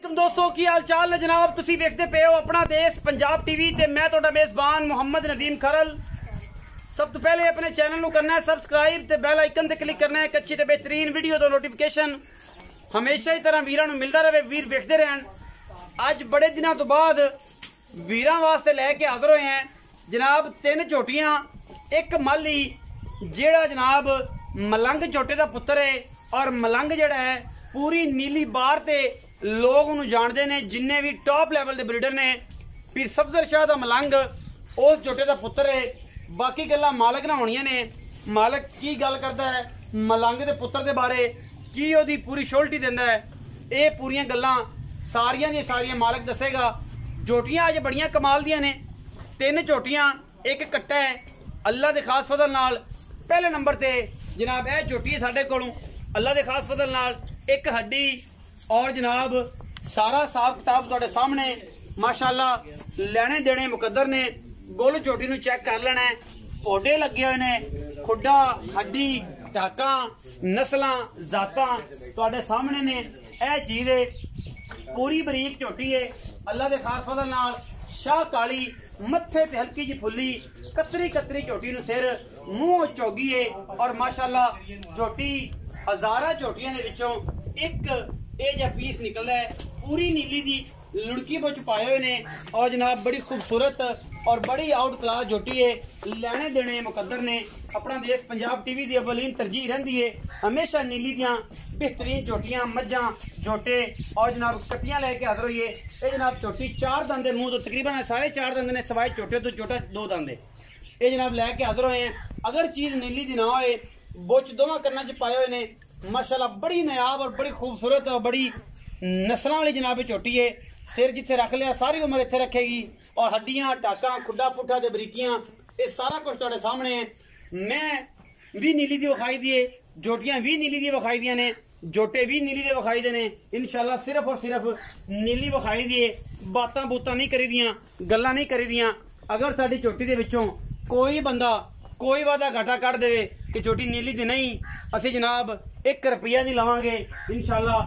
वालेकुम दोस्तों की हाल चाल है जनाब। तुसी देखते पे हो अपना देश पंजाब टीवी ते मैं तुहाडा मेजबान मोहम्मद नदीम खरल। सब तो पहले अपने चैनल को करना है सबसक्राइब ते बेल आइकन ते क्लिक करना है। एक अच्छी ते बेहतरीन वीडियो तो नोटिफिकेशन हमेशा ही तरह वीरां नूं मिलता रहे, वीर वेखते रहन। अज बड़े दिनों तो बाद वीरां वास्ते लैके हाजिर होए हैं जनाब तीन झोटियां। एक माली जेड़ा जनाब मलंग झोटे का पुत्र है और मलंग जेड़ा है पूरी नीली बार ते लोग उन्होंने जानते हैं। जिन्ने भी टॉप लैवल के ब्रीडर ने फिर सफदर शाह का मलंग उस झोटे का पुत्र है। बाकी गल्लां मालक ना होनियां ने। मालक की गल करता है मलंग के पुत्र के बारे, की ओदी पूरी शोल्टी देंदा है, ये पूरियां गल्लां सारियां दी सारियां मालक दसेगा। झोटियां अज बड़ियां कमाल दियां ने। तीन झोटियां एक कट्टा है अल्लाह के खास फजल नाल। पहले नंबर ते जनाब यह झोटी है साढ़े कोलों अल्लाह के खास फजल नाल। एक हड्डी और जनाब सारा हिसाब किताब तुहाडे सामने माशाअल्लाह लेने देने मुकद्दर ने। गोल झोटी नूं चेक कर लेना है। पौधे लगे हुए ने, खुड्डा हड्डी टाका नस्लां जातां तुहाडे सामने ने। यह चीज़ है पूरी बरीक झोटी है अल्लाह के खास फजल नाल। शाह काली मत्थे ते हल्की जी फुल्ली कतरी कतरी झोटी नूं सिर मूँह चौगी है। और माशाअल्लाह झोटी हज़ारा झोटियां दे विचों एक ये जो पीस निकलता है पूरी नीली दी लुड़की वो छुपाए हुए ने। और जनाब बड़ी खूबसूरत और बड़ी आउट क्लास झोटी है। लेने देने मुकद्दर ने। अपना देश पंजाब टीवी की अवलीन तरजीह रही है हमेशा नीली दियां बेहतरीन झोटियां मज्जां झोटे और जनाब कट्टियां लैके हाजिर होइए। ये जनाब झोटी चार दंद मूँह तो तकरीबन सारे चार दंद ने सवाए झोटे तो झोटा दो दंद ये जनाब लैके हाजिर होए हैं। अगर चीज़ नीली दी ना होए बुच दोवां कन्नां च पाए हुए ने माशाल्लाह बड़ी नायाब और बड़ी खूबसूरत और बड़ी नस्लों वाली जनाब झोटी है। सिर जिथे रख लिया सारी उम्र इत्थे रखेगी। और हड्डियां टाका खुड्डा पुट्ठा ते बरीकियां ये सारा कुछ तुहाडे सामने है। मैं भी नीली दी विखाई दिए, झोटियां भी नीली दी विखाई दियां ने, झोटे भी नीली दे विखाई दे ने। इंशाल्लाह सिर्फ और सिर्फ नीली विखाई दिए, बातां बूतां नहीं करी दियां, गल्लां नहीं करी दियां। अगर साडी झोटी दे विचों कोई बंदा कोई वादा घाटा कट देवे कि झोटी नीली दी नहीं, असी जनाब 1 रुपया नहीं लवांगे, इंशाल्लाह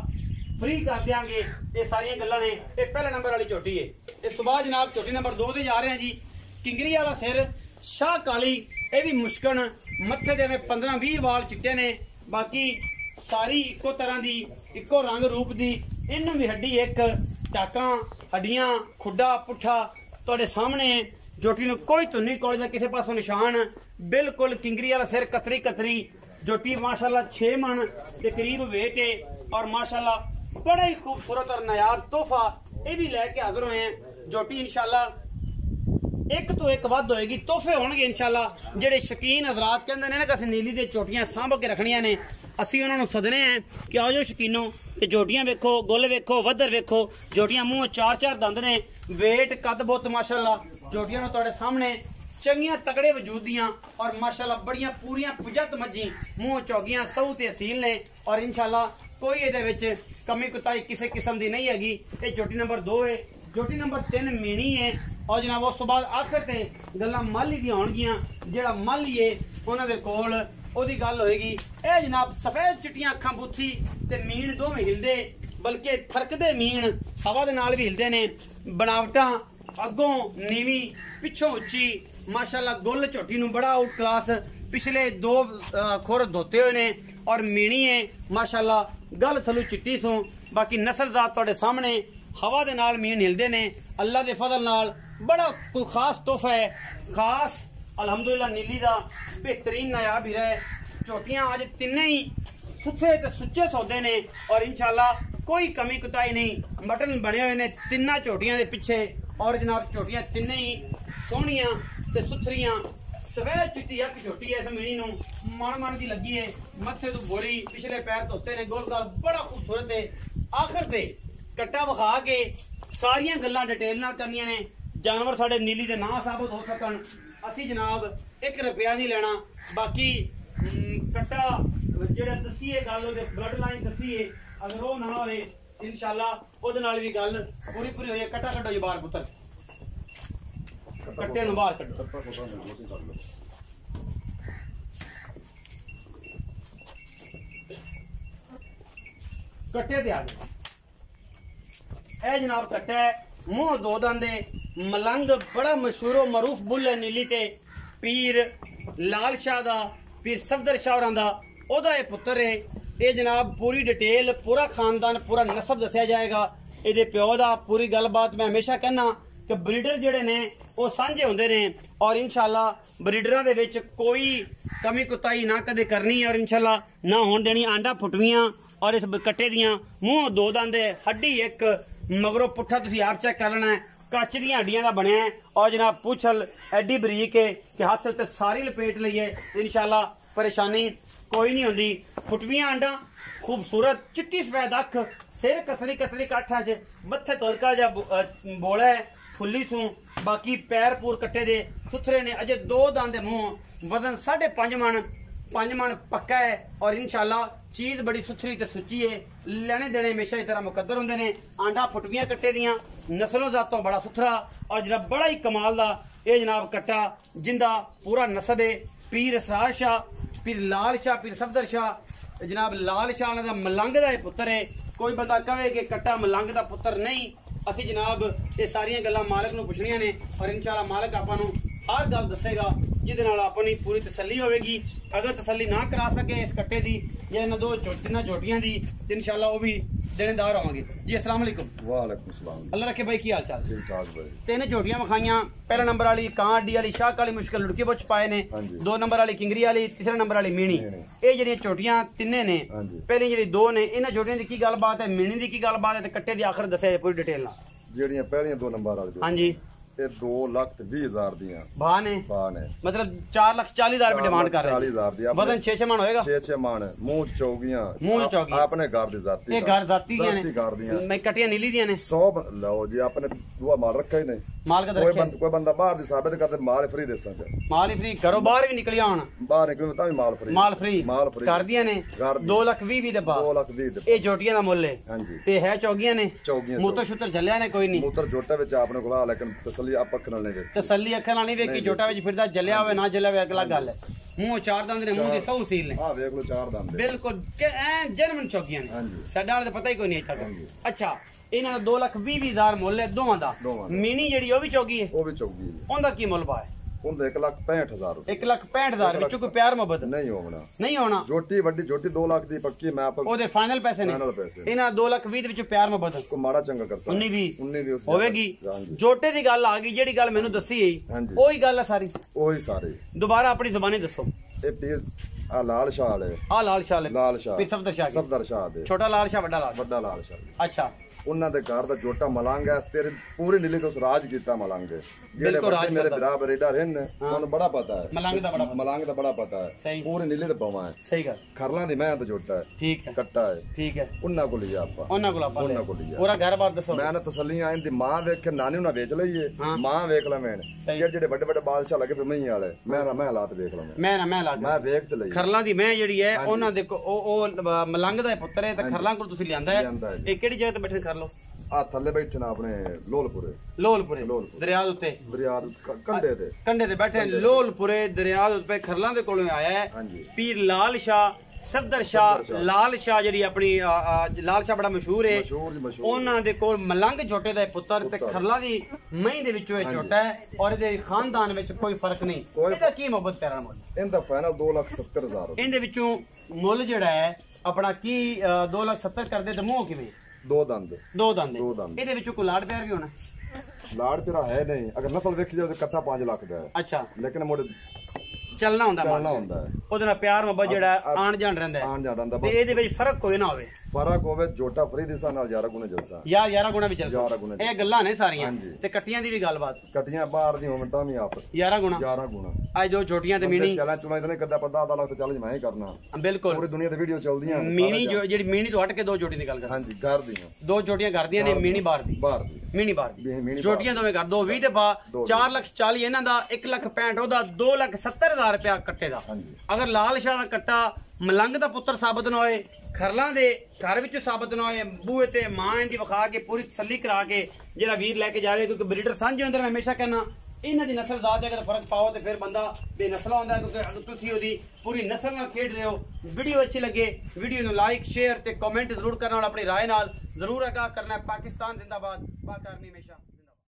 फ्री कर देंगे। ये सारिया गल्लां ने। ये पहले नंबर वाली झोटी है। इस तो बाद जनाब झोटी नंबर 2 ते जा रहे हैं जी। किंगरी वाला सिर शाह काली, ये भी मुश्कन मत्थे दे 15-20 वाल चिट्टे ने। बाकी सारी इको तरह की इको रंग रूप की। इन्हों भी हड्डी एक टाका हड्डियां खुड्डा पुट्ठा तुहाडे सामने। झोटी नूं कोई धुन्नी कोल किसी पासों निशान बिल्कुल किंगरी वाला सिर कतरी कतरी झोटी माशाल्लाह 6 मन के करीब वेट है। और माशाल्लाह बड़ा ही खूबसूरत और नायाब तोहफा ये भी लैके हाजिर हुए हैं। झोटी इंशाल्लाह एक तो एक वध होएगी, तोहफे होणगे इंशाल्लाह। जेडे शकीन हजरात कहंदे ने ना कि असीं नीली दे झोटियां सांभ के रखनियां ने, असीं उन्हां नूं सदने हैं कि आओ जो शकीनो ते झोटियां वेखो, गुल वेखो, वधर वेखो। झोटियां मूँह 4-4 दंद ने, वेट कद बुत माशाल्लाह झोटियां तुहाडे सामने चंगियां तगड़े वजूद दियां। और माशाल्लाह बड़ियां पूरियां पुजत मज्जी मूँह चौगियां सऊ ते असील ने। और इंशाल्लाह कोई ये कमी कुताई किसी किस्म की नहीं हैगी। ये झोटी नंबर 2 है। झोटी नंबर 3 मीणी है। और जनाब उस तो बाद आखिर ते गल्लां माली दी होणगियां। जेड़ा माली है उन्होंने कोल ओदी गल होएगी। यह जनाब सफेद चिट्टियां अखां बूथी ते मीण दोवें हिलदे, बल्कि थरकदे मीण हवा दे नाल भी हिलदे ने। बनावटां अगों नीवी पिछों उच्ची माशाल्लाह। गुल झोटी नूं बड़ा आउट क्लास पिछले 2 खुर धोते हुए ने। और मीणी है माशाल्लाह गल थलू चिट्टी सो। बाकी नस्ल जात तुहाडे सामने हवा दे नाल मीण हिलदे ने अल्लाह दे फजल नाल। बड़ा कोई खास तोहफा है खास अलहमदुलिल्लाह नीली दा बेहतरीन नायाब हीरा है। झोटियां अज तिन्ने ही सुथे ते सुच्चे सौदे ने। और इंशाल्लाह कोई कमी कुताई नहीं, बटन बने हुए ने तिन्ना झोटियां दे पिछे। और जनाब झोटियां तिन्ने ही सोहणियां ते सुथरियां सफेद चिट्टी अख झोटी है। इस मीणी नूं मन की लगी है, मत्थे तो बोरी पिछले पैर धोते ने, गोल गाल बड़ा खूबसूरत है। आखिर ते कट्टा विखा के सारिया गल्लां डिटेल नाल करनियां ने। जानवर साडे नीली दे ना साबित हो सकन, असी जनाब 1 रुपया नहीं लेना। बाकी कट्टा जेड़ा दसीए गल ओहदे ब्लड लाइन दसीए, अगर वो ना होए इंशाल्लाह ओहदे नाल भी गल पूरी पूरी होई। कट्टा कड्डो जी बाहर पुत्तर, कट्टे नूं बाहर कड्डो। कट्टे ते आ गए। ए जनाब कट्टा है मुंह दो दंदे मलंग बड़ा मशहूर मरूफ बुल है नीली ते पीर लाल शाह दा पीर सफदर शाह होरां दा ओदा ये पुत्र है। ये जनाब पूरी डिटेल पूरा खानदान पूरा नसब दस्या जाएगा ये प्यो दा पूरी गलबात। मैं हमेशा कहना कि ब्रीडर जिहड़े ने वो सांझे होंदे ने और इंशाल्लाह ब्रीडरां दे विच कोई कमी कुताही ना कदे करनी और इंशाल्लाह ना होण देनी। आंडा फुटवियां और इस कट्टे दियां मुंह दो दंदे हड्डी एक मगरों पुट्ठा तुसीं आप चेक कर लेना है कच दी हड्डियां दा बनया है और जनाब पूछल एडी बरीक है कि हाथ ते सारी लपेट लईए इंशाल्लाह परेशानी कोई नहीं होंदी। फुटवियां आंडा खूबसूरत चिट्टी सफेद अख सिर कसरी कसरी काठा च मत्थे तलका जा बोला है फुल्ली सू बाकी पैर पूर कट्टे दे सुथरे ने अजे दो दांदे मुंह वजन 5.5 मन पक्का है और इंशाल्लाह चीज बड़ी सुथरी ते सुची है। लेने देने हमेशा इस तरह मुकद्दर होंदे ने। आंडा फुटवियां कट्टे दियां नस्लों जातों बड़ा सुथरा और जनाब बड़ा ही कमाल दा ये जनाब कट्टा जिंदा पूरा नसब है पीर असरार शाह पीर लाल शाह पीर सफदर शाह जनाब लाल शाह दा मलंग दा पुत्र है। कोई बंदा कहे कि कट्टा मलंग दा पुत्र नहीं असी जनाब ये सारियां गल्लां मालक नूं पुछणियां ने और इंशाल्लाह मालक आपां नूं हर गल दसेगा जिहदे नाल अपनी पूरी तसल्ली होवेगी। अगर तसल्ली ना करा सके इस कट्टे दी या इन्हां तिन्हां झोटियां दी तो इंशाल्लाह वो भी देनेदार होवांगे जी। अस्सलाम वालेकुम। वालेकुम सलाम। अल्लाह रखे भाई की हाल चाल? ठीक ठाक भाई। तीन झोटियां विखाइयां पहला नंबर वाली कां अड्डी वाली शाह काली मुश्किल लुड़की बुच पाए ने दो नंबर वाली किंगरी वाली तीसरा नंबर वाली मीणी ये जेहड़ियां झोटियां तिन्ने ने पहले जेहड़ी दो ने इन्हां झोटियां दी की गलबात है मीणी दी की गलबात है ते कट्टे दी आखिर दस्या पूरी डिटेल नाल। ਜਿਹੜੀਆਂ ਪਹਿਲੀਆਂ ਦੋ ਨੰਬਰ ਵਾਲੀ हाँ जी ਇਹ 2,20,000 ਦੀਆਂ भाव ने ਨੇ मतलब 4,40,000 रुपए डिमांड कर रहे 40,000 ਦੀ वजन 6 मन होएगा 6 ਮਣ ਮੂੰਹ ਚ ਚੌਗੀਆਂ ਮੂੰਹ ਚ ਚੌਗੀਆਂ ਆਪਣੇ ਘਰ ਦੀ ਜ਼ਾਤੀ ये घर जाती ਦੀਆਂ ਜ਼ਾਤੀ ਘਰ ਦੀਆਂ ने मैं कटियां नीली ਦੀਆਂ ने 100 ਲਓ ਜੀ ਆਪਣੇ ਦੁਆ ਮਾਲ ਰੱਖਿਆ ਹੀ ਨਹੀਂ माल का रखे ਕੋਈ ਬੰਦਾ ਬਾਹਰ ਦੀ ਸਾਬਤ ਕਰਦੇ ਮਾਲ ਫ੍ਰੀ ਦੇ ਸਕਦੇ माल ही फ्री घरों बाहर भी निकलिया होना ਬਾਹਰ ਨਿਕਲੋ ਤਾਂ ਵੀ ਮਾਲ ਫ੍ਰੀ माल फ्री ਮਾਲ ਫ੍ਰੀ कर दिया ने 2,20,000 ਦੇ ਬਾਅਦ 2,20,000 ਦੇ ਇਹ ਜੋਟੀਆਂ ਦਾ ਮੁੱਲ ਹੈ ਹਾਂਜੀ ਤੇ ਹੈ ਚੌਗੀਆਂ ਨੇ ਚੌਗੀਆਂ ਮੂਤਰ ਸ਼ੁਤਰ ਜਲਿਆ ਨੇ ਕੋਈ ਨਹੀਂ ਮੂਤਰ ਜੋਟੇ ਵਿੱਚ ਆਪਣੇ ਕੋਲ ਆ ਲੇਕਿਨ ਤਸੱਲੀ ਆਪ ਅੱਖ ਨਾਲ ਨਹੀਂ ਵੇਖ ਤਸੱਲੀ ਅੱਖਾਂ ਨਾਲ ਨਹੀਂ ਵੇਖੀ ਜੋਟਾ ਵਿੱਚ ਫਿਰਦਾ ਜਲਿਆ ਹੋਵੇ ਨਾ ਜਲਿਆ ਹੋਵੇ ਅਗਲਾ ਗੱਲ ਹੈ ਮੂੰਹ ਚਾਰ ਦੰਦ ਨੇ ਮੂੰਹ ਦੇ ਸੌ ਸੀਲ ਨੇ ਆ ਵੇਖ ਲੋ ਚਾਰ ਦੰਦ ਬਿਲਕੁਲ ਕਿ ਐ ਜਰਮਨ ਚੌਗੀਆਂ ਨੇ ਹਾਂਜੀ ਸਾਡਾ ਵਾਲੇ ਤਾਂ ਪਤਾ ਹੀ ਕੋਈ ਨਹੀਂ ਇੱਥੇ ਅੱਛਾ ਇਹਨਾਂ ਦਾ 2,20,000 ਮੁੱਲ ਹੈ ਦੋਵਾਂ ਦਾ ਮੀਣੀ ਜਿਹੜੀ ਉਹ ਵੀ ਚੌਗੀ ਹੈ ਉਹ ਵੀ ਚੌਗੀ ਹੈ ਉਹਦਾ ਕੀ ਮੁੱਲ ਪਾਇਆ ਉਹਦਾ 1,65,000 ਰੁਪਏ 1,65,000 ਵਿੱਚੋਂ ਕੋਈ ਪਿਆਰ ਮੁਹੱਬਤ ਨਹੀਂ ਹੋਣਾ ਨਹੀਂ ਹੋਣਾ ਜੋਟੀ ਵੱਡੀ ਜੋਟੀ 2 ਲੱਖ ਦੀ ਪੱਕੀ ਮੈਂ ਆਪ ਉਹਦੇ ਫਾਈਨਲ ਪੈਸੇ ਨੇ ਫਾਈਨਲ ਪੈਸੇ ਇਹਨਾਂ 2,20,000 ਦੇ ਵਿੱਚੋਂ ਪਿਆਰ ਮੁਹੱਬਤ ਕੋ ਮਾੜਾ ਚੰਗਾ ਕਰ ਸਕਦਾ 19 ਵੀ ਹੋਵੇਗੀ ਜੋਟੇ ਦੀ ਗੱਲ ਆ ਗਈ ਜਿਹੜੀ ਗੱਲ ਮੈਨੂੰ ਦੱਸੀ ਹੈ ਉਹੀ ਗੱਲ ਹੈ ਸਾਰੀ ਉਹੀ ਸਾਰੇ ਦੁਬਾਰਾ ਆਪਣੀ ਜ਼ੁਬਾਨੀ ਦੱਸੋ ਇਹ ਪੀਸ ਆ ਲਾਲ ਸ਼ਾਹ ਵਾਲੇ ਆ ਲਾਲ ਸ਼ਾਹ ਲਾਲ ਸ਼ਾਹ ਫਿਰ ਸਫਦਰ ਸ਼ਾਹ ਦੇ ਛੋਟਾ ਲਾਲ ਸ਼ਾਹ ਵੱਡਾ ਲਾਲ ਸ਼ਾਹ ਅੱਛਾ ਉਹਨਾਂ ਦੇ ਘਰ ਦਾ ਜੋਟਾ ਮਲੰਗ ਹੈ ਤੇਰੇ ਪੂਰੀ ਨੀਲੀ ਤੋਂ ਰਾਜ ਕੀਤਾ ਮਲੰਗ ਜਿਹੜੇ ਵੱਡੇ ਮੇਰੇ ਬਰਾਬਰ ਰੇਡਰ ਹਨ ਉਹਨੂੰ ਬੜਾ ਪਤਾ ਹੈ ਮਲੰਗ ਦਾ ਬੜਾ ਪਤਾ ਹੈ ਪੂਰੀ ਨੀਲੀ ਤੇ ਪਵਾ ਹੈ ਸਹੀ ਗੱਲ ਖਰਲਾਂ ਦੀ ਮੈਂ ਤਾਂ ਜੋਟਾ ਹੈ ਠੀਕ ਹੈ ਕੱਟਾ ਹੈ ਠੀਕ ਹੈ ਉਹਨਾਂ ਕੋਲ ਹੀ ਆਪਾਂ ਉਹਨਾਂ ਕੋਲ ਹੀ ਪੂਰਾ ਘਰ-ਬਾਰ ਦੱਸੋ ਮੈਂ ਨਾ ਤਸੱਲੀਆਂ ਆਇਨ ਦੀ ਮਾਂ ਵੇਖ ਕੇ ਨਾਨੀ ਉਹਨਾਂ ਵੇਚ ਲਈਏ ਮਾਂ ਵੇਖ ਲਵੇਂ ਜਿਹੜੇ ਵੱਡੇ ਬਾਦਸ਼ਾਹ ਲੱਗੇ ਫਿਰ ਮਹੀਂ ਵਾਲੇ ਮੈਂ ਹਾਲਾਤ ਵੇਖ ਲਵਾਂ ਮੈਂ ਵੇਖ ਤੇ ਲਈ ਖਰਲਾਂ ਦੀ ਮੈਂ ਜਿਹੜੀ ਹੈ ਉਹਨਾਂ ਦੇ ਉਹ ਮਲੰਗ ਦਾ ਪੁੱਤਰ ਹੈ ਤੇ ਖਰਲਾਂ ਕੋਲ ਤੁਸੀਂ ਲਿਆਂਦਾ ਹੈ ਇਹ ਕਿਹੜੀ ਜਗ੍ਹਾ ਤੇ ਬੈਠੇ ਕਰ ਲੋ ਆ ਥੱਲੇ ਬੈਠੇ ਨਾ ਆਪਣੇ ਲੋਲਪੁਰੇ ਦਰਿਆ ਉੱਤੇ ਕੰਢੇ ਤੇ ਬੈਠੇ ਲੋਲਪੁਰੇ ਦਰਿਆ ਉੱਤੇ ਖਰਲਾਂ ਦੇ ਕੋਲੋਂ ਆਇਆ ਹੈ ਪੀਰ ਲਾਲ ਸ਼ਾਹ ਸਫਦਰ ਸ਼ਾਹ ਲਾਲ ਸ਼ਾਹ ਜਿਹੜੀ ਆਪਣੀ ਲਾਲ ਸ਼ਾਹ ਬੜਾ ਮਸ਼ਹੂਰ ਹੈ ਉਹਨਾਂ ਦੇ ਕੋਲ ਮਲੰਗ ਛੋਟੇ ਦਾ ਪੁੱਤਰ ਤੇ ਖਰਲਾਂ ਦੀ ਮਹੀਂ ਦੇ ਵਿੱਚੋਂ ਇਹ ਛੋਟਾ ਹੈ ਔਰ ਇਹਦੇ ਖਾਨਦਾਨ ਵਿੱਚ ਕੋਈ ਫਰਕ ਨਹੀਂ ਇਹਦਾ ਕੀ ਮੁਹੱਬਤ ਪਿਆਰਾ ਮੁੱਲ ਇਹਦਾ ਫਾਈਨਲ 2,70,000 ਇਹਦੇ ਵਿੱਚੋਂ ਮੁੱਲ ਜਿਹੜਾ ਹੈ ਆਪਣਾ ਕੀ 2,70,000 ਕਰਦੇ ਤੇ ਮੂੰਹ ਕਿਵੇਂ ਦੋ ਦੰਦ ਇਹਦੇ ਵਿੱਚੋਂ ਕੋਈ ਲਾੜ ਪਿਆਰ ਵੀ ਹੋਣਾ ਲਾੜ ਪਿਆਰ ਹੈ ਨਹੀਂ ਅਗਰ ਨਸਲ ਵੇਖੀ ਜਾਵੇ ਤਾਂ ਕੱਟਾ 5 ਲੱਖ ਦਾ ਹੈ ਅੱਛਾ ਲੇਕਿਨ ਮੋੜੇ ਚੱਲਣਾ ਹੁੰਦਾ ਉਹਦੇ ਨਾਲ ਪਿਆਰ ਮੁਹੱਬਤ ਜਿਹੜਾ ਆਣ ਜਾਣ ਰਹਿੰਦਾ ਤੇ ਇਹਦੇ ਵਿੱਚ ਫਰਕ ਕੋਈ ਨਾ ਹੋਵੇ ਫਰਕ ਹੋਵੇ ਜੋਟਾ ਫਰੀ ਦਿਸਾ ਨਾਲ 11 ਗੁਣਾ ਜਲਸਾ 11 ਗੁਣਾ ਵੀ ਚੱਲਦਾ ਇਹ ਗੱਲਾਂ ਨੇ ਸਾਰੀਆਂ ਤੇ ਕੱਟੀਆਂ ਦੀ ਵੀ ਗੱਲਬਾਤ ਕੱਟੀਆਂ ਬਾਹਰ ਦੀ ਹੋਣ ਤਾਂ ਵੀ ਆਪ 11 ਗੁਣਾ ਅੱਜ ਜੋ ਛੋਟੀਆਂ ਤੇ ਮੀਣੀ ਚਲਾ ਚੁਣਾ ਇਤਨੇ ਕੱਦਾ ਪਤਾ 10 ਲੱਖ ਤੇ ਚੱਲ ਮੈਂ ਹੀ ਕਰਨਾ ਬਿਲਕੁਲ ਪੂਰੀ ਦੁਨੀਆ ਤੇ ਵੀਡੀਓ ਚੱਲਦੀਆਂ ਮੀਣੀ ਜਿਹੜੀ ਮੀਣੀ ਤੋਂ ਹਟ ਕੇ ਦੋ ਜੋਟੀ ਦੀ ਗੱਲ ਕਰ ਹਾਂਜੀ ਘਰ ਦੀਆਂ ਦੋ ਜੋਟੀਆਂ ਕਰਦੀਆਂ ਨੇ ਮੀਣੀ ਬਾਹਰ ਦੀ ਮੀਣੀ ਬਾਹਰ ਦੀ ਜੋਟੀਆਂ ਦੋਵੇਂ ਕਰ 2,20,000 ਦੇ ਬਾ 4,40,000 ਇਹਨਾਂ ਦਾ 1,65,000 ਉਹਦਾ 2,70,000 ਰੁਪਇਆ ਕੱਟੇ ਦਾ ਅਗਰ ਲਾਲ ਸ਼ਾਹ ਦਾ ਕੱਟਾ ਮਲੰਗ ਦਾ ਪੁੱਤਰ ਸਾਬਤ ਨਾ ਹੋਏ ਖਰਲਾਂ ਦੇ ਘਰ ਵਿੱਚੋਂ ਸਾਬਤ ਨਾ ਹੋਏ ਬੂਹੇ ਤੇ ਮਾਂ ਇਹਦੀ ਵਿਖਾ ਕੇ ਪੂਰੀ ਤਸੱਲੀ ਕਰਾ ਕੇ ਜਿਹੜਾ ਵੀਰ ਲੈ ਕੇ ਜਾਵੇ ਕਿਉਂਕਿ ਬਰੀਡਰ ਸਾਂਝੇ ਹੁੰਦੇ ਨੇ ਹਮੇਸ਼ਾ ਕਹਿਣਾ ਇਹਨਾਂ ਦੀ ਨਸਲ ਜ਼ਾਤ ਅਗਰ ਫਰਕ ਪਾਓ ਤੇ ਫਿਰ ਬੰਦਾ ਬੇਨਸਲਾ ਹੁੰਦਾ ਕਿਉਂਕਿ ਤੁਸੀਂ ਉਹਦੀ ਪੂਰੀ ਨਸਲ ਨਾਲ ਖੇਡ ਰਹੇ ਹੋ। ਵੀਡੀਓ ਅੱਛੀ ਲੱਗੇ ਵੀਡੀਓ ਨੂੰ ਲਾਈਕ ਸ਼ੇਅਰ ਤੇ ਕਮੈਂਟ ਜ਼ਰੂਰ ਕਰਨ ਨਾਲ ਆਪਣੀ ਰਾਏ ਨਾਲ जरूर आगाह करना है। पाकिस्तान जिंदाबाद, पाक आर्मी हमेशा।